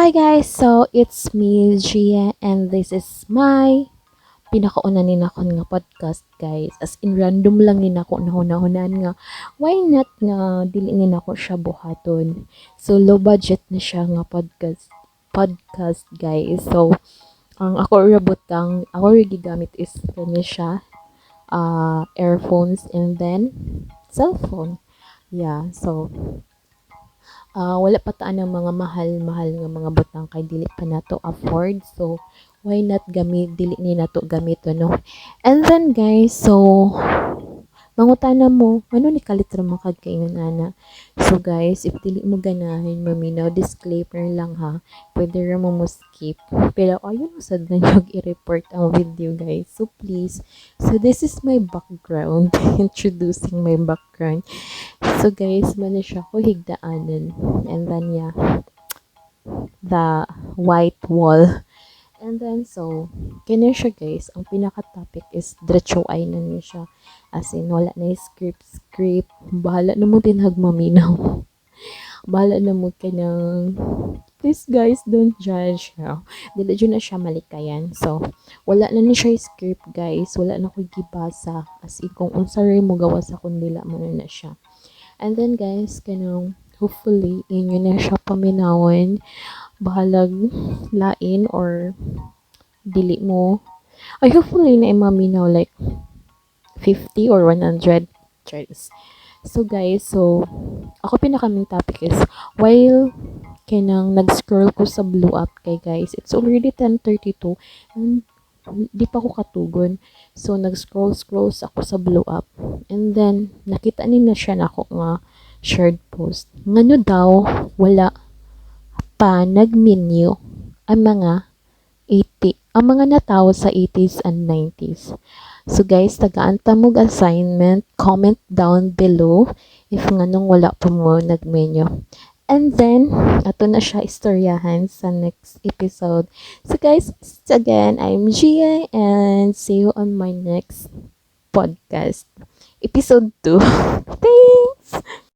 Hi guys, so it's me Gia and this is my pinakauna ni nakon nga podcast guys. As in random lang ni nako nahuna-hunan nga why not nga dili ni nako siya buhaton. So low budget na siya nga podcast guys. So ang ako ra gigamit is kani siya earphones and then cellphone. Yeah, so wala pa taan ng mga mahal-mahal nga mga butang kay dili pa nato afford. So why not dili ni nato gamit no. And then guys, so mangutana mo ano ni kalit ra man kag kaingon ana. So guys, if dili mo ganahin maminaw, disclaimer lang ha, pwede ra mo skip, pero ayun sad na yung i-report ang video guys. So please, so this is my background introducing my background. So guys, man siya ko higdaanan. And then yeah, the white wall. And then so, kanya siya guys, ang pinaka-topic is diretso ay na niya siya. As in, wala na yung script. Bahala na mo tinagmaminaw. Bahala na mo ka ng, please guys, don't judge. No? Dila dyan na siya malikayan. So, wala na ni siya script guys. Wala na ko gibasa. As in, kung unsa rin mo gawa sa kundila, man na siya. And then guys, kanang hopefully inyo na siya paminawon, bahalag lain or dili mo. I hopefully na maminaw like 50 or 100 tries. So guys, so ako pinakaming topic is while kanang nag-scroll ko sa Blue Up kay guys, it's already 10:32 and di pa ko katugon. So nag-scroll ako sa Blue Up and then nakita ni na siya nako nga shared post. Ngano daw wala pa nag-menu ang mga 80, ang mga natawo sa 80s and 90s. So guys, tagaan mo assignment, comment down below if nganong wala pa mo nag-menu. And then, ato na siya istoryahan sa next episode. So guys, again, I'm Gia and see you on my next podcast. Episode 2. Thanks!